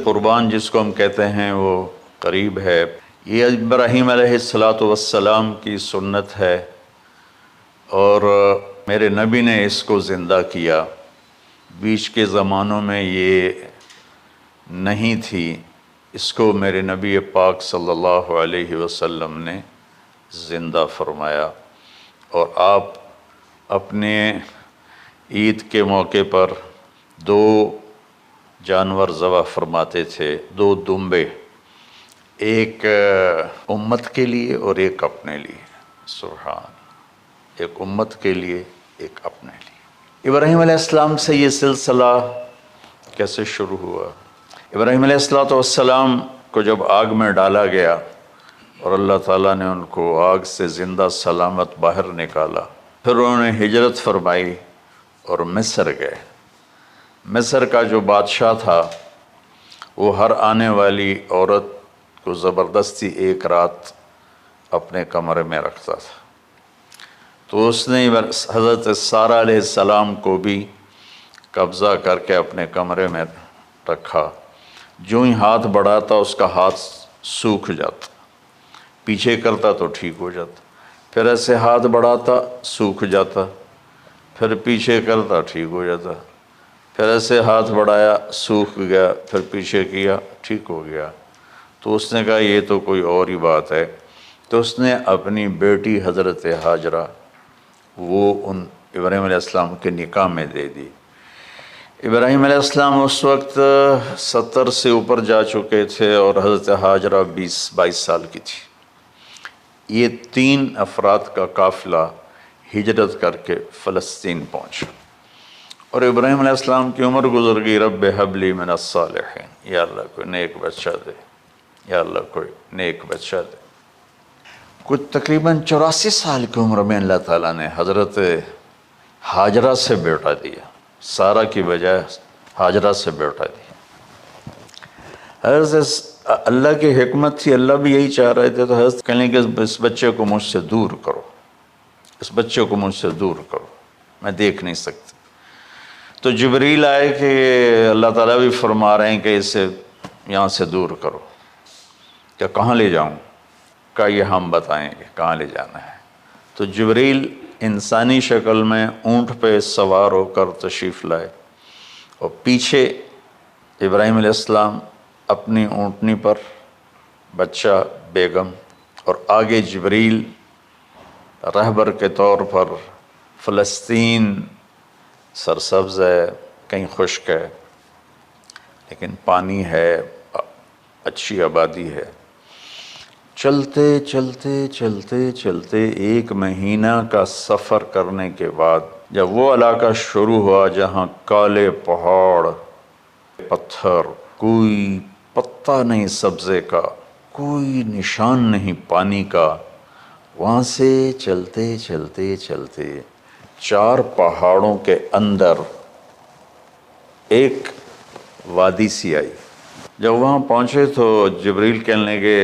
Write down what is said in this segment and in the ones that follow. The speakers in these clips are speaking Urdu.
قربان جس کو ہم کہتے ہیں وہ قریب ہے۔ یہ ابراہیم علیہ الصلاۃ والسلام کی سنت ہے اور میرے نبی نے اس کو زندہ کیا۔ بیچ کے زمانوں میں یہ نہیں تھی، اس کو میرے نبی پاک صلی اللہ علیہ وسلم نے زندہ فرمایا، اور آپ اپنے عید کے موقع پر 2 جانور ذبح فرماتے تھے، 2 دمبے، ایک امت کے لیے اور ایک اپنے لیے۔ سبحان، ایک امت کے لیے، ایک اپنے لیے۔ ابراہیم علیہ السلام سے یہ سلسلہ کیسے شروع ہوا؟ ابراہیم علیہ السلام کو جب آگ میں ڈالا گیا اور اللہ تعالیٰ نے ان کو آگ سے زندہ سلامت باہر نکالا، پھر انہوں نے ہجرت فرمائی اور مصر گئے۔ مصر کا جو بادشاہ تھا وہ ہر آنے والی عورت کو زبردستی ایک رات اپنے کمرے میں رکھتا تھا، تو اس نے حضرت سارہ علیہ السلام کو بھی قبضہ کر کے اپنے کمرے میں رکھا۔ جو ہی ہاتھ بڑھاتا اس کا ہاتھ سوکھ جاتا، پیچھے کرتا تو ٹھیک ہو جاتا، پھر ایسے ہاتھ بڑھاتا سوکھ جاتا، پھر پیچھے کرتا ٹھیک ہو جاتا، پھر ایسے ہاتھ بڑھایا سوکھ گیا، پھر پیچھے کیا ٹھیک ہو گیا۔ تو اس نے کہا یہ تو کوئی اور ہی بات ہے، تو اس نے اپنی بیٹی حضرت ہاجرہ وہ ان ابراہیم علیہ السلام کے نکاح میں دے دی۔ ابراہیم علیہ السلام اس وقت 70 سے اوپر جا چکے تھے اور حضرت ہاجرہ 20-22 سال کی تھی۔ یہ 3 افراد کا قافلہ ہجرت کر کے فلسطین پہنچا، اور ابراہیم علیہ السلام کی عمر گزر گئی۔ رب ہب لی من الصالحین، یا اللہ کوئی نیک بچہ دے، یا اللہ کوئی نیک بچہ دے۔ کچھ تقریباً 84 سال کی عمر میں اللہ تعالیٰ نے حضرت ہاجرہ سے بیٹا دیا، سارہ کی بجائے ہاجرہ سے بیٹا دیا۔ حضرت اللہ کی حکمت تھی، اللہ بھی یہی چاہ رہے تھے، تو حضرت کہنے کہ اس بچے کو مجھ سے دور کرو، اس بچے کو مجھ سے دور کرو، میں دیکھ نہیں سکتا۔ تو جبریل آئے کہ اللہ تعالیٰ بھی فرما رہے ہیں کہ اسے یہاں سے دور کرو۔ کہ کہاں لے جاؤں؟ کہا یہ ہم بتائیں گے کہاں لے جانا ہے۔ تو جبریل انسانی شکل میں اونٹ پہ سوار ہو کر تشریف لائے، اور پیچھے ابراہیم علیہ السلام اپنی اونٹنی پر، بچہ بیگم، اور آگے جبریل رہبر کے طور پر۔ فلسطین سرسبز ہے، کہیں خشک ہے، لیکن پانی ہے، اچھی آبادی ہے۔ چلتے چلتے چلتے چلتے 1 مہینہ کا سفر کرنے کے بعد جب وہ علاقہ شروع ہوا جہاں کالے پہاڑ، پتھر، کوئی پتا نہیں سبزے کا، کوئی نشان نہیں پانی کا، وہاں سے چلتے چلتے چلتے 4 پہاڑوں کے اندر ایک وادی سی آئی۔ جب وہاں پہنچے تو جبریل کہنے لگے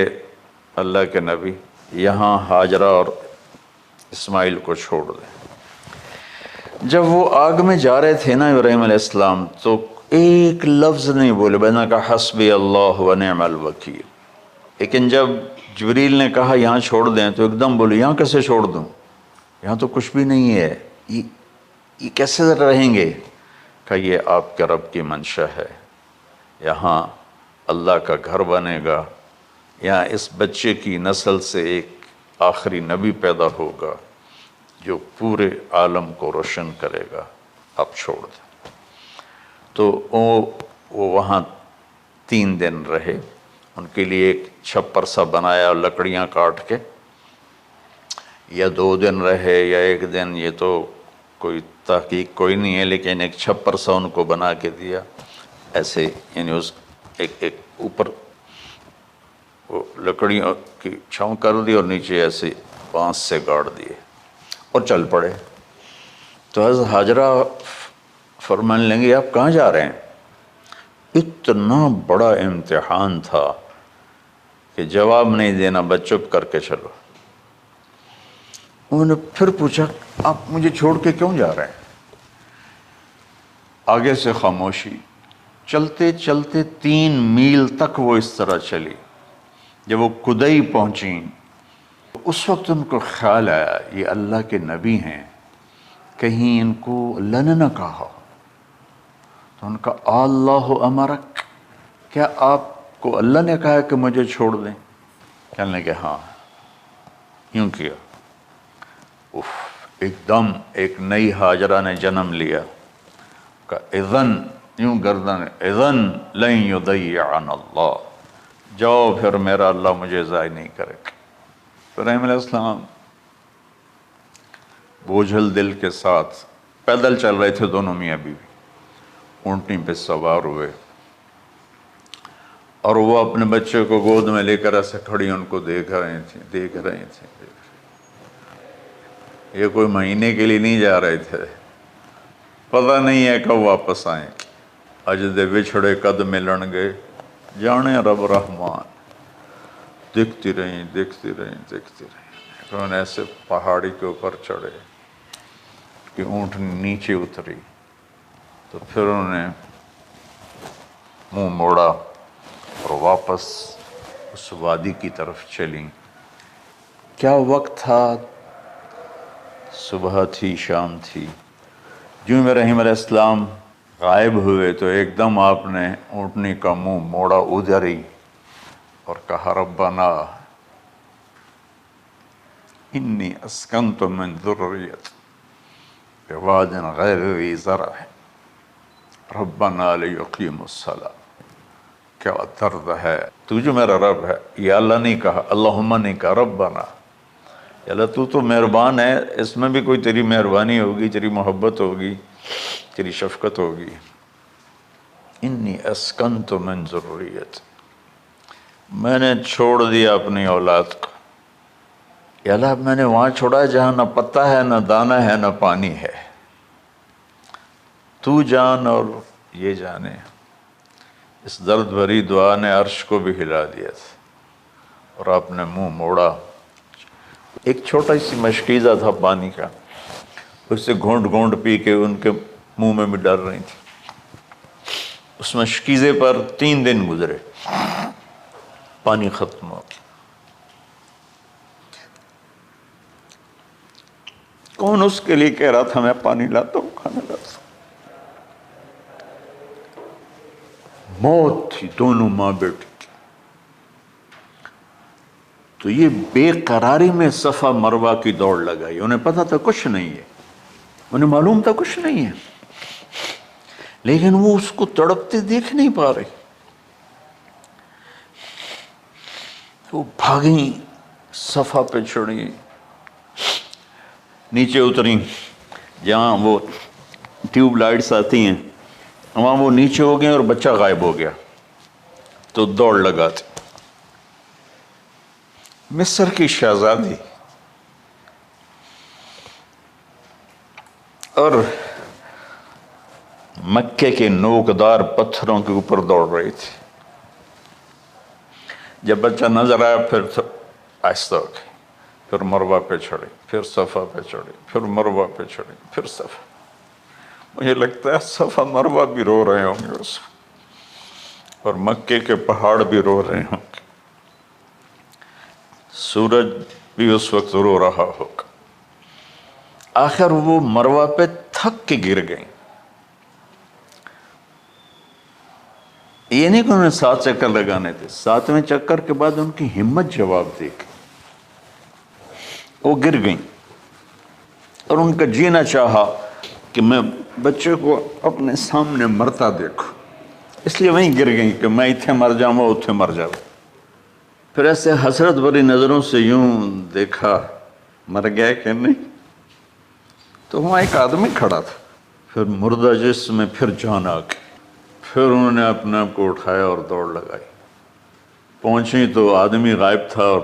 اللہ کے نبی یہاں ہاجرہ اور اسماعیل کو چھوڑ دیں۔ جب وہ آگ میں جا رہے تھے نا ابراہیم علیہ السلام، تو ایک لفظ نہیں بولے، بس نے کہا حسبی اللہ ونعم الوکیل۔ لیکن جب جبریل نے کہا یہاں چھوڑ دیں تو ایک دم بولے یہاں کیسے چھوڑ دوں، یہاں تو کچھ بھی نہیں ہے، یہ کیسے رہیں گے؟ کہ یہ آپ کے رب کی منشا ہے، یہاں اللہ کا گھر بنے گا، یہاں اس بچے کی نسل سے ایک آخری نبی پیدا ہوگا جو پورے عالم کو روشن کرے گا، آپ چھوڑ دیں۔ تو وہ وہاں 3 دن رہے، ان کے لیے ایک چھپر سا بنایا لکڑیاں کاٹ کے، یا 2 دن رہے یا 1 دن، یہ تو کوئی تحقیق کوئی نہیں ہے، لیکن ایک چھپر سا ان کو بنا کے دیا ایسے، یعنی اس ایک اوپر وہ لکڑیوں کی چھاؤں کر دی اور نیچے ایسے بانس سے گاڑ دیے اور چل پڑے۔ تو حضرت ہاجرہ فرمانے لگے آپ کہاں جا رہے ہیں؟ اتنا بڑا امتحان تھا کہ جواب نہیں دینا، بس چپ کر کے چلو۔ انہوں نے پھر پوچھا آپ مجھے چھوڑ کے کیوں جا رہے ہیں؟ آگے سے خاموشی، چلتے چلتے 3 میل تک وہ اس طرح چلی. جب وہ کدئی پہنچیں اس وقت ان کو خیال آیا یہ اللہ کے نبی ہیں، کہیں ان کو اللہ نے نہ کہا ہو. تو ان کا اللہ امرک، کیا آپ کو اللہ نے کہا کہ مجھے چھوڑ دیں؟ کہنے کہ ہاں. یوں کیا، ایک دم ایک نئی ہاجرہ نے جنم لیا. کہ اذن، یوں گردن، اذن لن یضیعنا اللہ، جاؤ پھر میرا اللہ مجھے ضائع نہیں کرے گا. ابراہیم علیہ السلام بوجھل دل کے ساتھ پیدل چل رہے تھے، دونوں میاں بیوی اونٹنی پہ سوار ہوئے، اور وہ اپنے بچے کو گود میں لے کر ایسے کھڑی ان کو دیکھ رہے تھے. یہ کوئی مہینے کے لیے نہیں جا رہے تھے، پتہ نہیں ہے کب واپس آئیں. اجدے بچھڑے قد ملن گے، جانے رب رحمان. دیکھتی رہیں. انہوں نے ایسے پہاڑی کے اوپر چڑھے کہ اونٹ نیچے اتری، تو پھر انہوں نے منہ موڑا اور واپس اس وادی کی طرف چلیں. کیا وقت تھا، صبح تھی، شام تھی. جو ابراہیم علیہ السلام غائب ہوئے تو ایک دم آپ نے اونٹنی کا منہ موڑا ادھر ہی اور کہا ربنا انی اسکنت من ذریت بواد غیر ذی زرع ربنا لیقیموا الصلاۃ. کیا درد ہے، تو جو میرا رب ہے. یا اللہ نہیں کہا، اللہم نہیں کہا، ربنا. یا اللہ تو مہربان ہے، اس میں بھی کوئی تیری مہربانی ہوگی، تیری محبت ہوگی، تیری شفقت ہوگی. انی اسکنت من ذریت، میں نے چھوڑ دیا اپنی اولاد کو. یا اللہ میں نے وہاں چھوڑا جہاں نہ پتا ہے، نہ دانا ہے، نہ پانی ہے. تو جان اور یہ جانے. اس درد بھری دعا نے عرش کو بھی ہلا دیا تھا، اور آپ نے منہ موڑا. ایک چھوٹا سی مشکیزہ تھا پانی کا، اس سے گھونٹ گھونٹ پی کے ان کے منہ میں بھی ڈال رہی تھی. اس مشکیزے پر 3 دن گزرے، پانی ختم ہو گیا. کون اس کے لیے کہہ رہا تھا میں پانی لاتا ہوں، کھانا لاتا ہوں. موت تھی دونوں ماں بیٹی کی. تو یہ بے قراری میں صفا مروہ کی دوڑ لگائی. انہیں پتا تھا کچھ نہیں ہے، انہیں معلوم تھا کچھ نہیں ہے، لیکن وہ اس کو تڑپتے دیکھ نہیں پا رہے. وہ بھاگیں، صفا پہ چڑھیں، نیچے اتریں جہاں وہ ٹیوب لائٹس آتی ہیں، وہاں وہ نیچے ہو گئے اور بچہ غائب ہو گیا. تو دوڑ لگاتے. مصر کی شہزادی اور مکے کے نوکدار پتھروں کے اوپر دوڑ رہی تھی. جب بچہ نظر آیا پھر آہستہ ہو گئی، پھر مروہ پہ چڑھی، پھر صفا پہ چڑھی، پھر مروہ پہ چڑھی، پھر صفا. مجھے لگتا ہے صفا مروہ بھی رو رہے ہوں گے اس وقت، اور مکے کے پہاڑ بھی رو رہے ہوں گے. سورج بھی اس وقت رو رہا ہوگا. آخر وہ مروہ پہ تھک کے گر گئیں. یہ نہیں کہ انہوں نے 7 چکر لگانے تھے، 7ویں چکر کے بعد ان کی ہمت جواب دے گئی. وہ گر گئیں اور ان کا جینا چاہا کہ میں بچے کو اپنے سامنے مرتا دیکھوں، اس لیے وہیں گر گئیں کہ میں اتھے مر جاؤں، وہ اتھے مر جاؤں. پھر ایسے حسرت بھری نظروں سے یوں دیکھا، مر گیا کہ نہیں. تو وہاں ایک آدمی کھڑا تھا. پھر مردہ جسم میں پھر جان آ گئی. پھر انہوں نے اپنے آپ کو اٹھایا اور دوڑ لگائی. پہنچی تو آدمی غائب تھا اور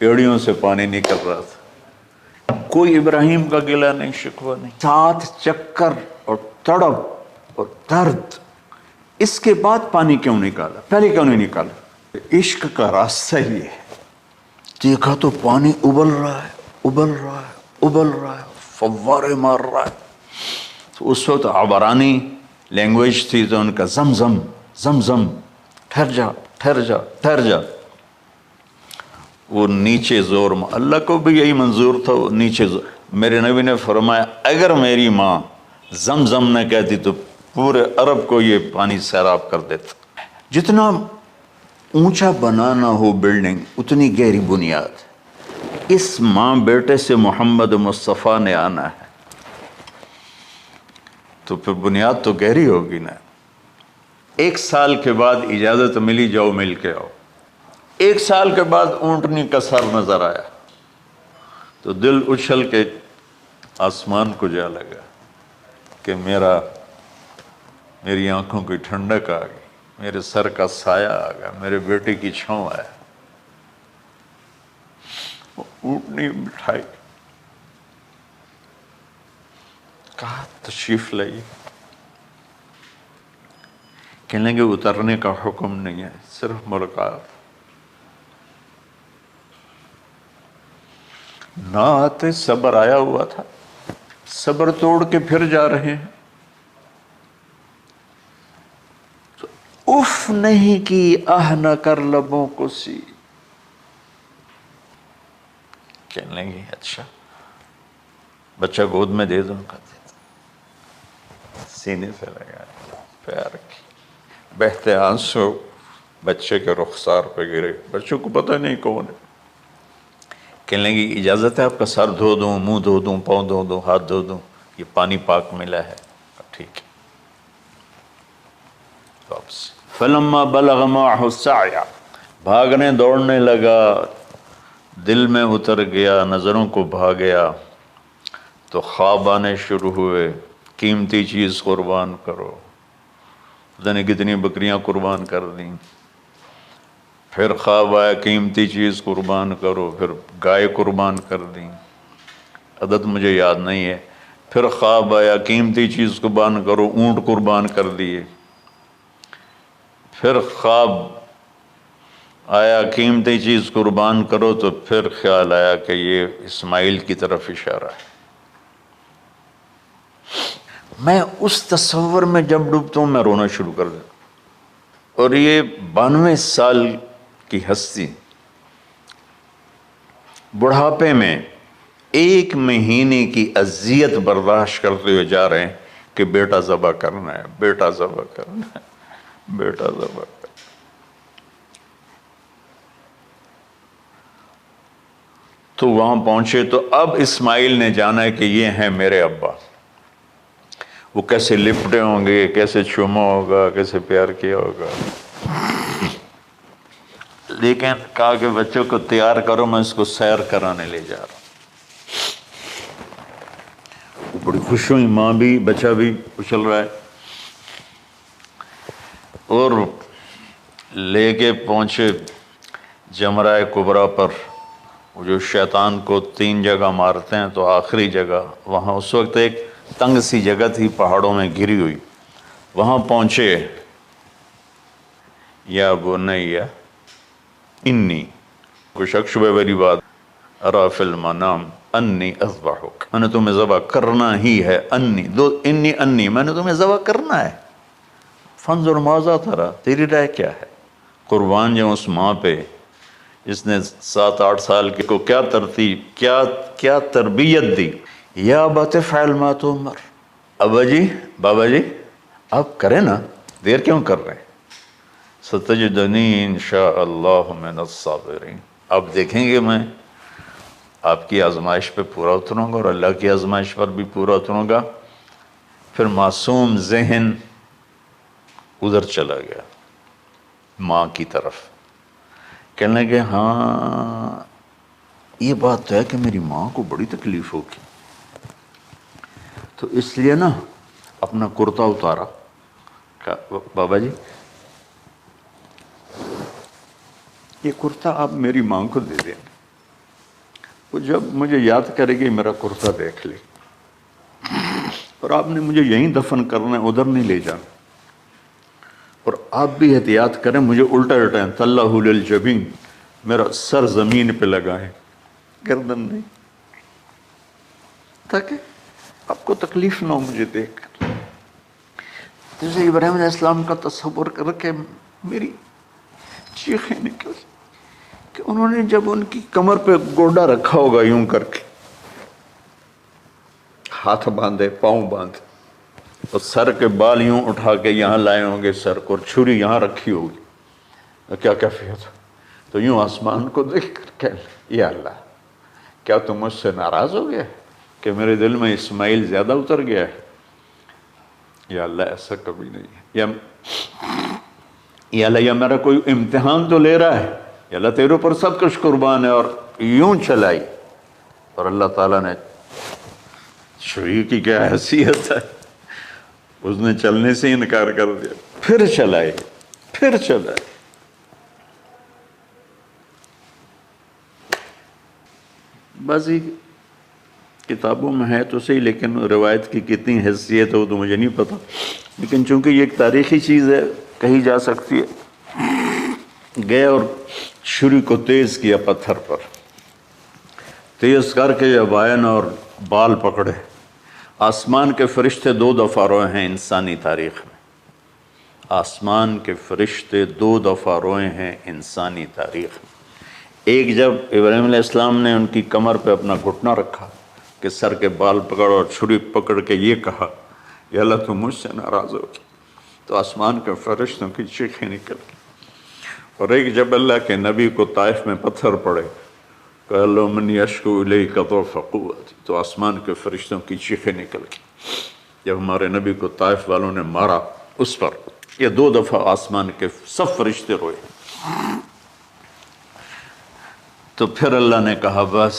ایڑیوں سے پانی نکل رہا تھا. کوئی ابراہیم کا گلہ نہیں، شکوہ نہیں. 7 چکر اور تڑپ اور درد، اس کے بعد پانی کیوں نکالا، پہلے کیوں نہیں نکالا؟ عشق کا راستہ ہی ہے. دیکھا تو پانی ابل رہا ہے، ابل رہا ہے، ابل رہا ہے، فوارے مار رہا ہے. تو اس وقت عبرانی لینگویج تھی تو ان کا زمزم زمزم، ٹھہر جا ٹھہر جا ٹھہر جا. وہ نیچے زور، اللہ کو بھی یہی منظور تھا، وہ نیچے زور. میرے نبی نے فرمایا اگر میری ماں زمزم نہ کہتی تو پورے عرب کو یہ پانی سیراب کر دیتا. جتنا اونچا بنانا ہو بلڈنگ اتنی گہری بنیاد. اس ماں بیٹے سے محمد مصطفیٰ نے آنا ہے تو پھر بنیاد تو گہری ہوگی نا. 1 سال کے بعد اجازت ملی، جاؤ مل کے آؤ. 1 سال کے بعد اونٹنی کا سر نظر آیا تو دل اچھل کے آسمان کو جا لگا کہ میری آنکھوں کی ٹھنڈک آ گئی، میرے سر کا سایہ آ گیا، میرے بیٹے کی چھاؤں آیا. اونٹنی بٹھائی، کہا تشریف لائیے. کہنے لگے اترنے کا حکم نہیں ہے، صرف ملاقات. نہ آتے صبر آیا ہوا تھا، صبر توڑ کے پھر جا رہے ہیں. تو اف نہیں کی، آہ نہ کر لبوں کو سی. کہنے لگے اچھا بچہ گود میں دے دوں گا. سینے سے لگا، پیار کی بہتے آنسو بچے کے رخسار پہ گرے. بچوں کو پتہ نہیں کون ہے. کہنے لگی اجازت ہے آپ کا سر دھو دوں، منہ دھو دوں، پاؤں دھو دوں، ہاتھ دھو دوں؟ یہ پانی پاک ملا ہے. ٹھیک ہے. واپس فلما بلغ معه السعي، بھاگنے دوڑنے لگا، دل میں اتر گیا، نظروں کو بھا گیا تو خواب آنے شروع ہوئے. قیمتی چیز قربان کرو، پتہ نہیں کتنی بکریاں قربان کر دیں. پھر خواب آیا قیمتی چیز قربان کرو، پھر گائے قربان کر دیں، عدد مجھے یاد نہیں ہے. پھر خواب آیا قیمتی چیز قربان کرو، اونٹ قربان کر دیے. پھر خواب آیا قیمتی چیز قربان کرو تو پھر خیال آیا کہ یہ اسماعیل کی طرف اشارہ ہے. میں اس تصور میں جب ڈوبتا ہوں میں رونا شروع کر دیتا. اور یہ 92 سال کی ہستی بڑھاپے میں 1 مہینے کی اذیت برداشت کرتے ہوئے جا رہے ہیں کہ بیٹا ذبح کرنا ہے، بیٹا ذبح کرنا ہے، بیٹا ذبح کرنا ہے. تو وہاں پہنچے تو اب اسماعیل نے جانا ہے کہ یہ ہیں میرے ابا. وہ کیسے لپٹے ہوں گے، کیسے چوما ہوگا، کیسے پیار کیا ہوگا. لیکن کہا کہ بچوں کو تیار کرو، میں اس کو سیر کرانے لے جا رہا ہوں. بڑی خوش ہوئی، ماں بھی بچہ بھی اچھل رہا ہے. اور لے کے پہنچے جمرہ کبریٰ پر، وہ جو شیطان کو 3 جگہ مارتے ہیں تو آخری جگہ وہاں اس وقت ایک تنگ سی جگہ تھی پہاڑوں میں گھری ہوئی. وہاں پہنچے. یا بنی انی، کوئی شک شبہ والی بات، ارا فی المنام انی اذبحک، میں نے تمہیں ذبح کرنا ہی ہے. انی میں نے تمہیں ذبح کرنا ہے. فانظر ماذا ترى، تیری رائے کیا ہے؟ قربان جاؤں اس ماں پہ جس نے 7-8 سال کے کو کیا ترتیب، کیا تربیت دی. یا ابت افعل ما تؤمر، ابا جی بابا جی آپ کریں نا، دیر کیوں کر رہے ہیں. ستجدنی انشاء اللہ من الصابرین، آپ دیکھیں گے میں آپ کی آزمائش پہ پورا اتروں گا اور اللہ کی آزمائش پر بھی پورا اتروں گا. پھر معصوم ذہن ادھر چلا گیا ماں کی طرف. کہنے لگے ہاں یہ بات تو ہے کہ میری ماں کو بڑی تکلیف ہوگی. تو اس لیے نا اپنا کرتا اتارا، کہا بابا جی یہ کرتا آپ میری ماں کو دے دیں، وہ جب مجھے یاد کرے گی میرا کرتا دیکھ لے. اور آپ نے مجھے یہیں دفن کرنا ہے، ادھر نہیں لے جانا. اور آپ بھی احتیاط کریں، مجھے الٹا لٹائیں، طلّہ للجبین، میرا سر زمین پہ لگائیں، گردن نہیں، تاکہ آپ کو تکلیف نہ ہو مجھے دیکھ کر. جیسے ابراہیم علیہ السلام کا تصور کر کے میری چیخیں نکل کہ انہوں نے جب ان کی کمر پہ گوڈا رکھا ہوگا یوں کر کے، ہاتھ باندھے، پاؤں باندھے، اور سر کے بال یوں اٹھا کے یہاں لائے ہوں گے سر کو، اور چھری یہاں رکھی ہوگی، کیا کیفیت؟ تو یوں آسمان کو دیکھ کر کہ یا اللہ، کیا تم مجھ سے ناراض ہو گیا کہ میرے دل میں اسماعیل زیادہ اتر گیا ہے؟ یا اللہ ایسا کبھی نہیں ہے، یا اللہ، یا میرا کوئی امتحان تو لے رہا ہے، یا اللہ تیرے پر سب کچھ قربان ہے، اور یوں چلائی، اور اللہ تعالیٰ نے چھری کی کیا حیثیت ہے، اس نے چلنے سے انکار کر دیا، پھر چلائے، پھر چلائے۔ بعضی کتابوں میں ہے تو صحیح، لیکن روایت کی کتنی حیثیت ہے وہ تو مجھے نہیں پتا، لیکن چونکہ یہ ایک تاریخی چیز ہے کہی جا سکتی ہے۔ گئے اور چھری کو تیز کیا پتھر پر، تیز کر کے جب آئن اور بال پکڑے، آسمان کے فرشتے 2 دفعہ روئے ہیں انسانی تاریخ میں، آسمان کے فرشتے 2 دفعہ روئے ہیں انسانی تاریخ میں۔ ایک جب ابراہیم علیہ السلام نے ان کی کمر پہ اپنا گھٹنا رکھا کہ سر کے بال پکڑ اور چھری پکڑ کے یہ کہا یا اللہ تم مجھ سے ناراض ہو، تو آسمان کے فرشتوں کی چیخیں نکل گئی۔ اور ایک جب اللہ کے نبی کو طائف میں پتھر پڑے کہ اللہ من یشکو الیک ضعف قوتی، تو آسمان کے فرشتوں کی چیخیں نکل گئی۔ جب ہمارے نبی کو طائف والوں نے مارا اس پر، یہ 2 دفعہ آسمان کے سب فرشتے روئے۔ تو پھر اللہ نے کہا بس،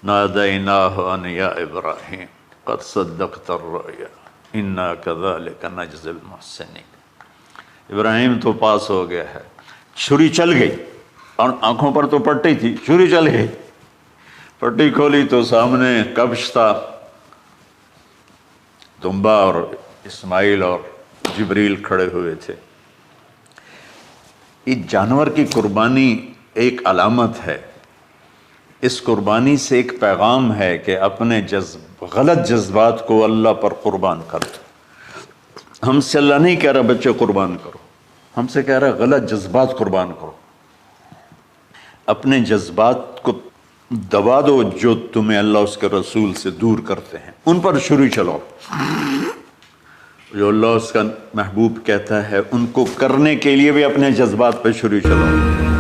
نادیناہ ان یا ابراہیم قد صدقت الرؤیا انا کذلک نجزی المحسنین، ابراہیم تو پاس ہو گیا ہے۔ چھری چل گئی، اور آنکھوں پر تو پٹی تھی، چھری چل گئی، پٹی کھولی تو سامنے کبش تھا، دمبا اور اسماعیل اور جبریل کھڑے ہوئے تھے۔ یہ جانور کی قربانی ایک علامت ہے، اس قربانی سے ایک پیغام ہے کہ اپنے غلط جذبات کو اللہ پر قربان کر دو۔ ہم سے اللہ نہیں کہہ رہا بچے قربان کرو، ہم سے کہہ رہا غلط جذبات قربان کرو، اپنے جذبات کو دبا دو جو تمہیں اللہ اس کے رسول سے دور کرتے ہیں، ان پر چھری چلاؤ۔ جو اللہ اس کا محبوب کہتا ہے ان کو کرنے کے لیے بھی اپنے جذبات پہ چھری چلاؤ۔